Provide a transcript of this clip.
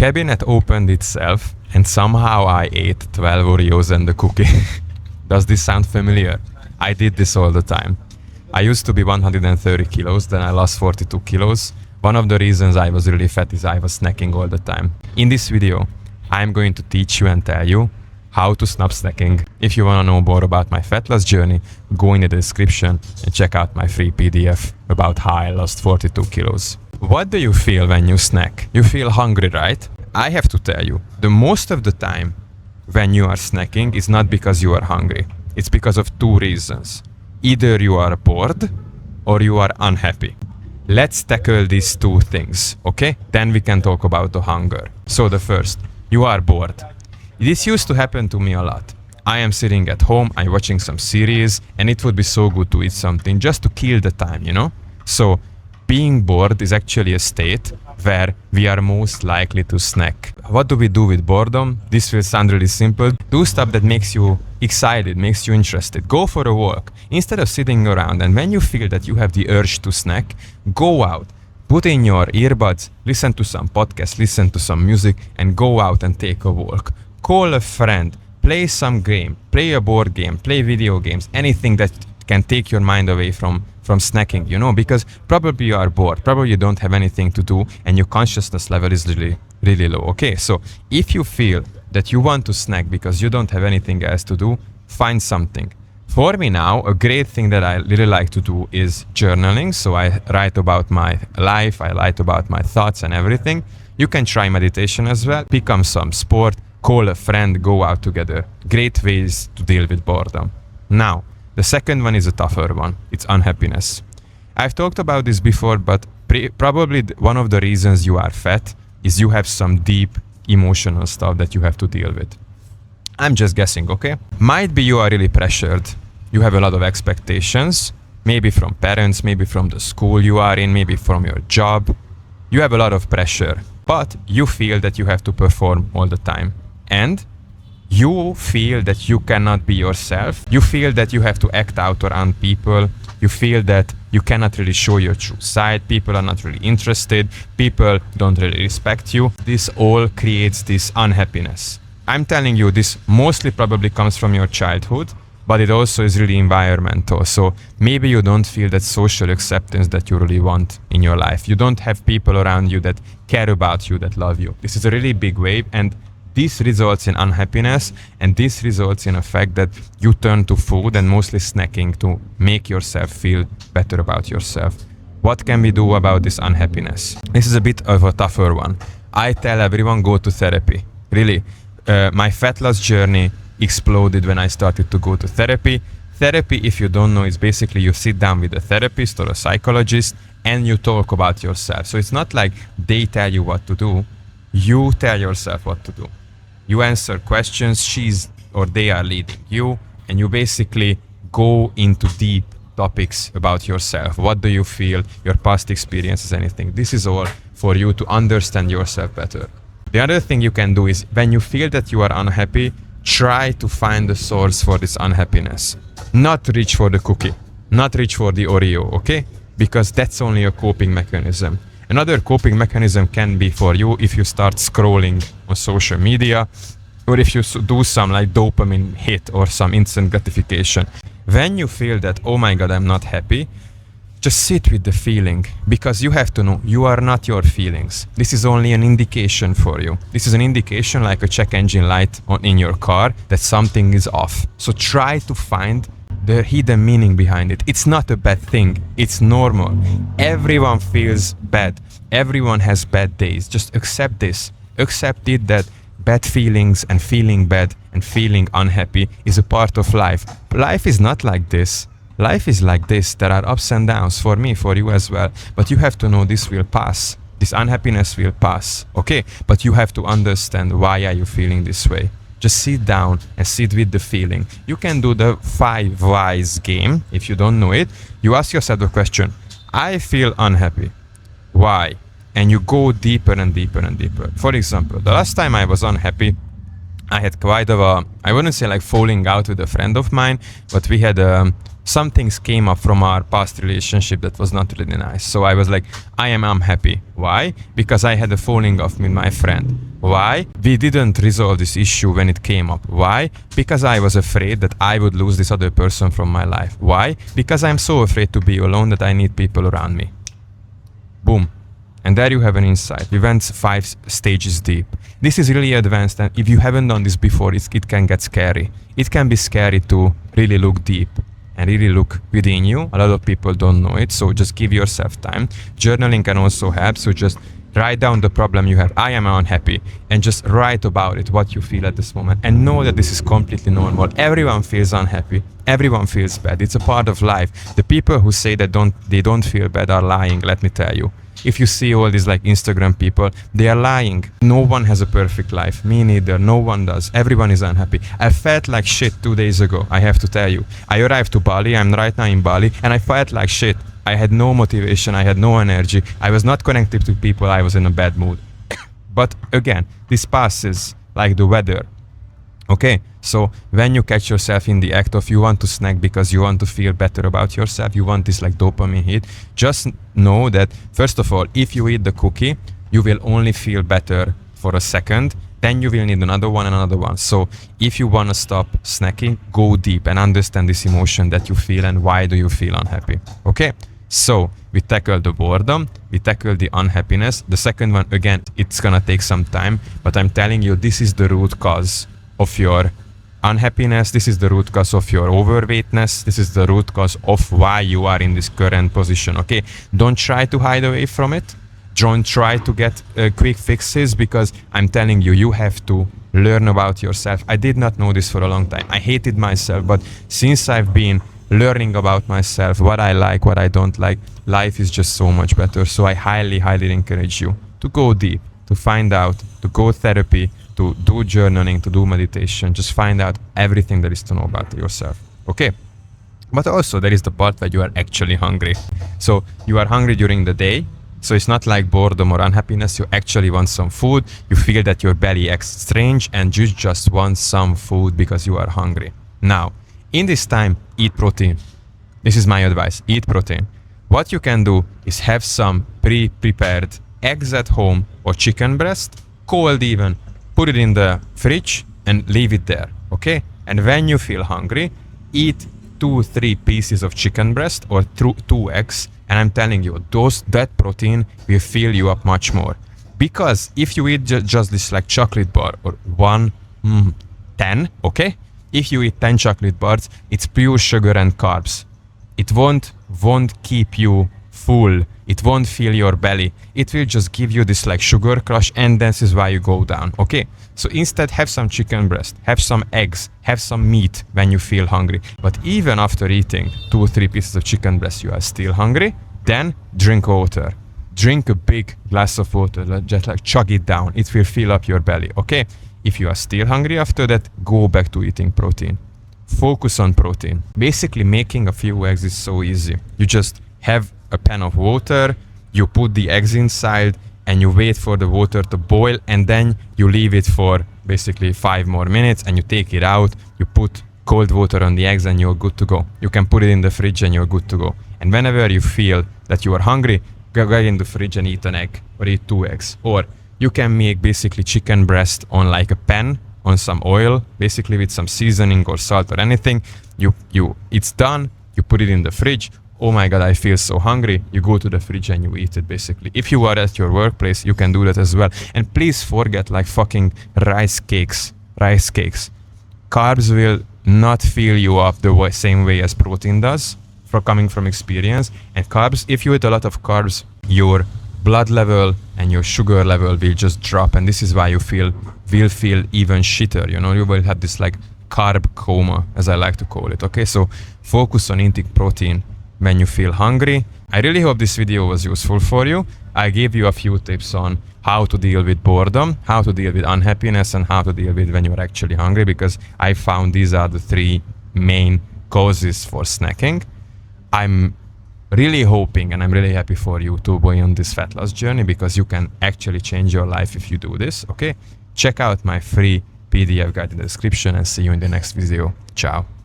cabinet opened itself and somehow I ate 12 Oreos and a cookie. Does this sound familiar? I did this all the time. I used to be 130 kilos, then I lost 42 kilos. One of the reasons I was really fat is I was snacking all the time. In this video, I'm going to teach you and tell you how to stop snacking. If you want to know more about my fat loss journey, go in the description and check out my free PDF about how I lost 42 kilos. What do you feel when you snack? You feel hungry, right? I have to tell you, the most of the time when you are snacking is not because you are hungry. It's because of two reasons. Either you are bored or you are unhappy. Let's tackle these two things, okay? Then we can talk about the hunger. So the first, you are bored. This used to happen to me a lot. I am sitting at home, I'm watching some series, and it would be so good to eat something just to kill the time, you know? So being bored is actually a state where we are most likely to snack. What do we do with boredom? This will sound really simple. Do stuff that makes you excited, makes you interested. Go for a walk instead of sitting around, and when you feel that you have the urge to snack, go out. Put in your earbuds, listen to some podcasts, listen to some music, and go out and take a walk. Call a friend, play some game, play a board game, play video games, anything that can take your mind away from snacking, you know, because probably you are bored, probably you don't have anything to do, and your consciousness level is really low. Okay, so if you feel that you want to snack because you don't have anything else to do, find something. For me now, a great thing that I really like to do is journaling. So I write about my life, I write about my thoughts and everything. You can try meditation as well, pick up some sport, call a friend, go out together. Great ways to deal with boredom. Now, the second one is a tougher one. It's unhappiness. I've talked about this before, but probably one of the reasons you are fat is you have some deep emotional stuff that you have to deal with. I'm just guessing, okay? Might be you are really pressured. You have a lot of expectations, maybe from parents, maybe from the school you are in, maybe from your job. You have a lot of pressure, but you feel that you have to perform all the time. And you feel that you cannot be yourself. You feel that you have to act out around people. You feel that you cannot really show your true side. People are not really interested. People don't really respect you. This all creates this unhappiness. I'm telling you, this mostly probably comes from your childhood, but it also is really environmental. So maybe you don't feel that social acceptance that you really want in your life. You don't have people around you that care about you, that love you. This is a really big wave, and this results in unhappiness, and this results in a fact that you turn to food and mostly snacking to make yourself feel better about yourself. What can we do about this unhappiness? This is a bit of a tougher one. I tell everyone, go to therapy. Really, my fat loss journey exploded when I started to go to therapy. Therapy, if you don't know, is basically you sit down with a therapist or a psychologist and you talk about yourself. So it's not like they tell you what to do. You tell yourself what to do. You answer questions, she's or they are leading you, and you basically go into deep topics about yourself. What do you feel, your past experiences, anything. This is all for you to understand yourself better. The other thing you can do is when you feel that you are unhappy, try to find the source for this unhappiness. Not reach for the cookie, not reach for the Oreo, okay? Because that's only a coping mechanism. Another coping mechanism can be for you if you start scrolling on social media, or if you do some like dopamine hit or some instant gratification. When you feel that, oh my God, I'm not happy, just sit with the feeling, because you have to know you are not your feelings. This is only an indication for you. This is an indication like a check engine light in your car that something is off. So try to find the hidden meaning behind it. It's not a bad thing. It's normal. Everyone feels bad. Everyone has bad days. Just accept this. Accept it that bad feelings and feeling bad and feeling unhappy is a part of life. Life is not like this. Life is like this. There are ups and downs for me, for you as well. But you have to know this will pass. This unhappiness will pass. Okay? But you have to understand why are you feeling this way. Just sit down and sit with the feeling. You can do the 5 whys game if you don't know it. You ask yourself the question, I feel unhappy. Why? And you go deeper and deeper and deeper. For example, the last time I was unhappy, I had quite of a, I wouldn't say like falling out with a friend of mine, but we had some things came up from our past relationship that was not really nice. So I was like, I am unhappy. Why? Because I had a falling off with my friend. Why? We didn't resolve this issue when it came up. Why? Because I was afraid that I would lose this other person from my life. Why? Because I'm so afraid to be alone that I need people around me. Boom. And there you have an insight. We went 5 stages deep. This is really advanced, and if you haven't done this before, it can get scary. It can be scary to really look deep and really look within you. A lot of people don't know it, so just give yourself time. Journaling can also help, so just write down the problem you have. I am unhappy, and just write about it, what you feel at this moment, and know that this is completely normal. Everyone feels unhappy. Everyone feels bad. It's a part of life. The people who say that they don't feel bad are lying, let me tell you. If you see all these like Instagram people, they are lying. No one has a perfect life. Me neither. No one does. Everyone is unhappy. I felt like shit 2 days ago, I have to tell you. I arrived to Bali. I'm right now in Bali, and I felt like shit. I had no motivation. I had no energy. I was not connected to people. I was in a bad mood. But again, this passes like the weather. Okay, so when you catch yourself in the act of you want to snack because you want to feel better about yourself, you want this like dopamine hit, just know that first of all, if you eat the cookie, you will only feel better for a second, then you will need another one and another one. So if you want to stop snacking, go deep and understand this emotion that you feel and why do you feel unhappy. Okay, so we tackled the boredom, we tackled the unhappiness. The second one, again, it's gonna take some time, but I'm telling you, this is the root cause of your unhappiness. This is the root cause of your overweightness. This is the root cause of why you are in this current position. Okay, don't try to hide away from it. Don't try to get quick fixes, because I'm telling you, you have to learn about yourself. I did not know this for a long time. I hated myself, but since I've been learning about myself, what I like, what I don't like, life is just so much better. So I highly, highly encourage you to go deep, to find out, to go therapy, to do journaling, to do meditation. Just find out everything there is to know about yourself. Okay? But also there is the part where you are actually hungry. So you are hungry during the day. So it's not like boredom or unhappiness. You actually want some food. You feel that your belly acts strange and you just want some food because you are hungry. Now, in this time, eat protein. This is my advice. Eat protein. What you can do is have some pre-prepared eggs at home or chicken breast, cold even. Put it in the fridge and leave it there, okay? And when you feel hungry, eat 2-3 pieces of chicken breast or 2 eggs, and I'm telling you, that protein will fill you up much more. Because if you eat just this like chocolate bar or 10, okay? If you eat 10 chocolate bars, it's pure sugar and carbs. It won't keep you full. It won't fill your belly. It will just give you this like sugar crush, and this is why you go down. Okay, so instead have some chicken breast, have some eggs, have some meat when you feel hungry. But even after eating 2 or 3 pieces of chicken breast, you are still hungry, then drink water. Drink a big glass of water, just like chug it down. It will fill up your belly. Okay, if you are still hungry after that, go back to eating protein. Focus on protein. Basically, making a few eggs is so easy. You just have a pan of water, you put the eggs inside, and you wait for the water to boil, and then you leave it for basically 5 more minutes, and you take it out, you put cold water on the eggs, and you're good to go. You can put it in the fridge and you're good to go. And whenever you feel that you are hungry, go in the fridge and eat an egg, or eat 2 eggs. Or you can make basically chicken breast on like a pan, on some oil, basically with some seasoning or salt or anything. It's done, you put it in the fridge. Oh my god, I feel so hungry. You go to the fridge and you eat it, basically. If you are at your workplace, you can do that as well. And please forget like fucking rice cakes. Carbs will not fill you up the same way as protein does, coming from experience. And carbs, if you eat a lot of carbs, your blood level and your sugar level will just drop, and this is why you will feel even shitter. You know, you will have this like carb coma, as I like to call it. Okay, so focus on eating protein when you feel hungry. I really hope this video was useful for you. I gave you a few tips on how to deal with boredom, how to deal with unhappiness, and how to deal with when you're actually hungry, because I found these are the 3 main causes for snacking. I'm really hoping and I'm really happy for you to go on this fat loss journey, because you can actually change your life if you do this. Okay, check out my free PDF guide in the description, and see you in the next video. Ciao.